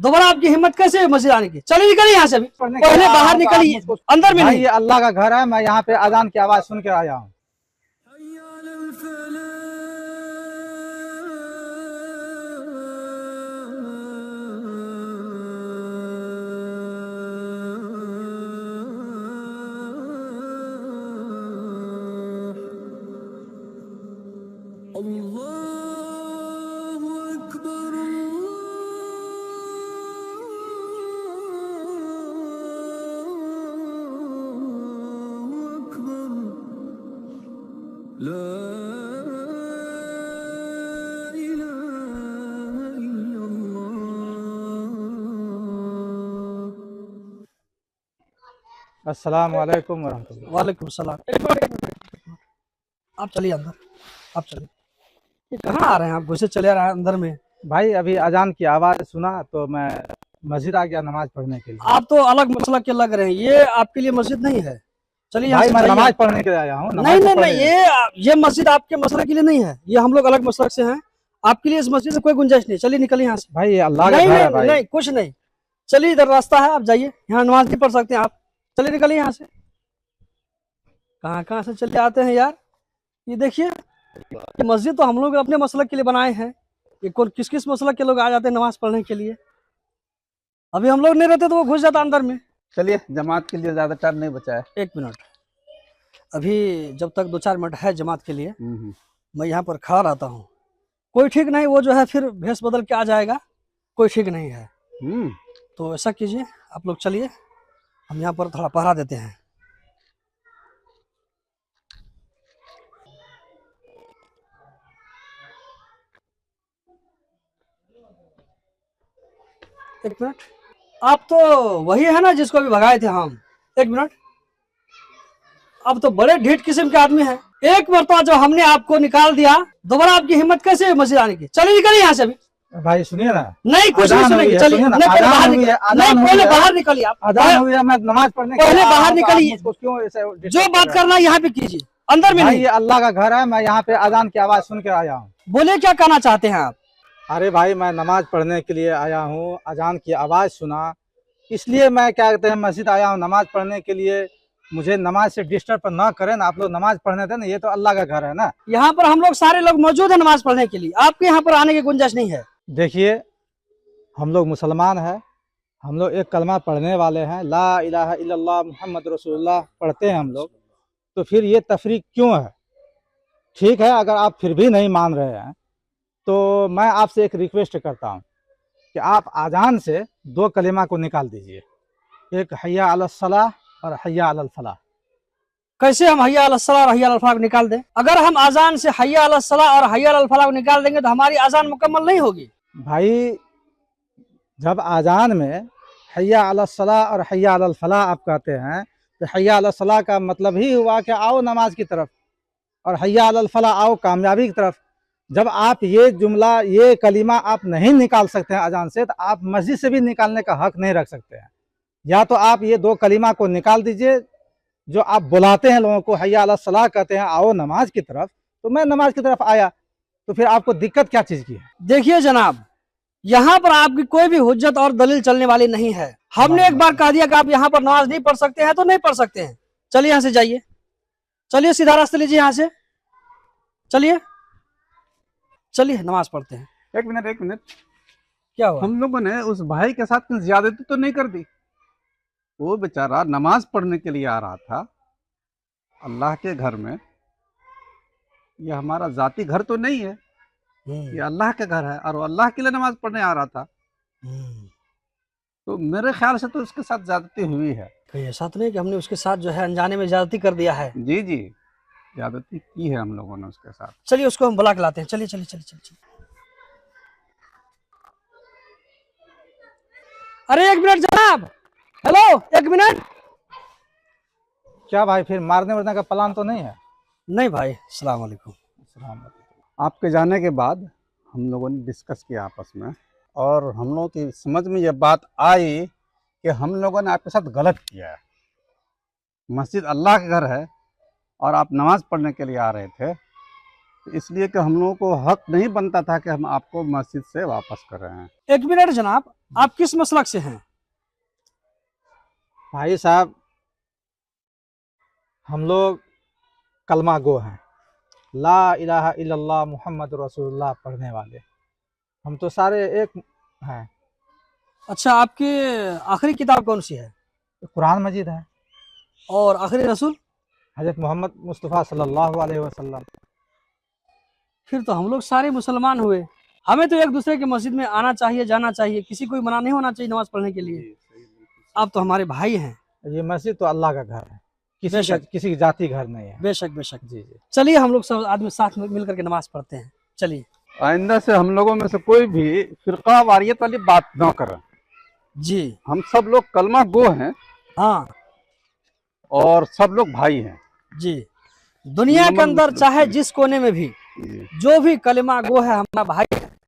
दोबारा आपकी हिम्मत कैसे हुई मस्जिद आने की? चलिए निकलिए यहाँ से अभी, पहले बाहर निकलिए, अंदर में नहीं। ये अल्लाह का घर है, मैं यहाँ पे अजान की आवाज सुन के आया हूँ। अस्सलाम वालेकुम वरहमतुल्लाह। वालेकुम सलाम। एक मिनट, आप चलिए अंदर, आप चलिए। ये कहाँ आ रहे हैं आप? घुसे चले आ रहे हैं अंदर में। भाई अभी अजान की आवाज सुना तो मैं मस्जिद आ गया नमाज पढ़ने के लिए। आप तो अलग मसला के लग रहे हैं, ये आपके लिए मस्जिद नहीं है। चलिए भाई मैं जाइए। नमाज पढ़ने के लिए आया हूँ। नहीं नहीं नहीं, ये मस्जिद आपके मसले के लिए नहीं है, ये हम लोग अलग मसलक से हैं। आपके लिए इस मस्जिद में कोई गुंजाइश नहीं। चलिए निकलिए यहाँ से। भाई ये अल्लाह का नहीं घर है नहीं भाई। नहीं, कुछ नहीं। चलिए इधर रास्ता है, आप जाइए, यहाँ नमाज नहीं पढ़ सकते आप। चलिए निकलिए यहाँ से। कहाँ कहाँ से चले आते हैं यार। ये देखिए, ये मस्जिद तो हम लोग अपने मसलक के लिए बनाए हैं। ये कौन किस किस मसलक के लोग आ जाते हैं नमाज पढ़ने के लिए। अभी हम लोग नहीं रहते तो वो घुस जाता अंदर में। चलिए, जमात के लिए ज्यादा टाइम नहीं बचा है। एक मिनट, अभी जब तक 2-4 मिनट है जमात के लिए, मैं यहाँ पर खड़ा रहता हूँ। कोई ठीक नहीं, वो जो है फिर भेष बदल के आ जाएगा, कोई ठीक नहीं है। तो ऐसा कीजिए, आप लोग चलिए, हम यहाँ पर थोड़ा पहरा देते हैं। एक मिनट, आप तो वही है ना जिसको अभी भगाए थे हम? एक मिनट, अब तो बड़े ढीठ किस्म के आदमी हैं। एक मरतबा जो हमने आपको निकाल दिया, दोबारा आपकी हिम्मत कैसे हुई मस्जिद आने की? चलिए निकलिए यहाँ से अभी। भाई सुनिए ना। नहीं कुछ नहीं सुनेंगे, चलिए पहले बाहर निकलिए आप। अजान हुई है, मैं नमाज पढ़ने पहले बाहर निकलिए, क्यों ऐसे जो बात करना है यहाँ पे कीजिए, अंदर में नहीं। ये अल्लाह का घर है, मैं यहाँ पे अजान की आवाज सुन के आया हूँ। बोले क्या कहना चाहते हैं आप? अरे भाई मैं नमाज पढ़ने के लिए आया हूँ, अजान की आवाज सुना, इसलिए मैं क्या कहते हैं मस्जिद आया हूँ नमाज पढ़ने के लिए। मुझे नमाज से डिस्टर्ब ना करें ना, आप लोग नमाज पढ़ने थे ना, ये तो अल्लाह का घर है ना। यहाँ पर हम लोग सारे लोग मौजूद है नमाज पढ़ने के लिए, आपके यहाँ पर आने की गुंजाइश नहीं है। देखिए, हम लोग मुसलमान हैं, हम लोग एक कलमा पढ़ने वाले हैं, ला इलाहा इल्लल्लाह मुहम्मद रसूलुल्लाह पढ़ते हैं हम लोग। तो फिर ये तफरीक क्यों है? ठीक है, अगर आप फिर भी नहीं मान रहे हैं तो मैं आपसे एक रिक्वेस्ट करता हूँ कि आप अजान से 2 कलिमा को निकाल दीजिए, एक हय्या अलस सलाह और हय्या अलल फलाह। कैसे हम हय्या अलस सलाह और हय्या अलल फलाह को निकाल दें? अगर हम अजान से हय्या अलस सलाह और हय्या अलल फलाह को निकाल देंगे तो हमारी अजान मुकम्मल नहीं होगी। भाई जब अजान में हय्या अलस सलाह और हय्या अलल फलाह आप कहते हैं तो हय्या अलस सलाह का मतलब ही हुआ कि आओ नमाज की तरफ, और हय्या अलल फलाह आओ कामयाबी की तरफ। जब आप ये जुमला, ये कलीमा आप नहीं निकाल सकते हैं अजान से, तो आप मस्जिद से भी निकालने का हक नहीं रख सकते हैं। या तो आप ये 2 कलीमा को निकाल दीजिए जो आप बुलाते हैं लोगों को, हय्या अलस सलाह कहते हैं आओ नमाज की तरफ, तो मैं नमाज की तरफ आया, तो फिर आपको दिक्कत क्या चीज़ की है? देखिए जनाब, यहाँ पर आपकी कोई भी हुज्जत और दलील चलने वाली नहीं है। हमने एक बार कह दिया कि आप यहाँ पर नमाज नहीं पढ़ सकते हैं तो नहीं पढ़ सकते हैं। चलिए यहाँ से जाइए, चलिए सीधा रास्ता लीजिए यहाँ से, चलिए चलिए नमाज पढ़ते हैं। एक मिनट, क्या हुआ? हम लोगों ने उस भाई के साथ ज्यादती तो नहीं कर दी? वो बेचारा नमाज पढ़ने के लिए आ रहा था अल्लाह के घर में। ये हमारा जाती घर तो नहीं है, ये अल्लाह का घर है, और वो अल्लाह के लिए नमाज पढ़ने आ रहा था। तो मेरे ख्याल से तो उसके साथ ज्यादती हुई है। कहीं ऐसा तो नहीं कि हमने उसके साथ जो है अनजाने में ज्यादती कर दिया है? जी जी, ज्यादती की है हम लोगों ने उसके साथ। चलिए उसको हम बुला के लाते हैं। चलिए चलिए चलिए चलिए चलिए। अरे एक मिनट जनाब, हेलो एक मिनट। क्या भाई फिर मारने वरने का प्लान तो नहीं है? नहीं भाई, अस्सलाम वालेकुम। आपके जाने के बाद हम लोगों ने डिस्कस किया आपस में, और हम लोगों की समझ में ये बात आई कि हम लोगों ने आपके साथ गलत किया है। मस्जिद अल्लाह का घर है और आप नमाज पढ़ने के लिए आ रहे थे, इसलिए कि हम लोगों को हक नहीं बनता था कि हम आपको मस्जिद से वापस कर रहे हैं। एक मिनट जनाब, आप किस मसलक से हैं? भाई साहब, हम लोग कलमा गो हैं, ला इलाहा इल्लल्लाह मुहम्मद रसूलुल्लाह पढ़ने वाले। हम तो सारे एक हैं। अच्छा, आपकी आखिरी किताब कौन सी है? कुरान मजीद है, और आखिरी रसूल? हजरत मोहम्मद मुस्तफ़ा सल्लल्लाहु अलैहि वसल्लम। फिर तो हम लोग सारे मुसलमान हुए। हमें तो एक दूसरे के मस्जिद में आना चाहिए, जाना चाहिए, किसी को मना नहीं होना चाहिए नमाज पढ़ने के लिए। आप तो हमारे भाई हैं। ये मस्जिद तो अल्लाह का घर है, बेशक। किसी की जाति घर नहीं है। बेशक बेशक। जी जी। चलिए हम लोग सब आदमी साथ में मिल करके नमाज पढ़ते हैं। चलिए। आइंदा से हम लोगों में से कोई भी फिरका वारियत वाली बात ना करें। जी हम सब लोग कलमा गो हैं हाँ और सब लोग भाई हैं। जी। दुनिया के अंदर चाहे जिस कोने में भी जी। जो भी कलिमा गो है हमारा भाई है।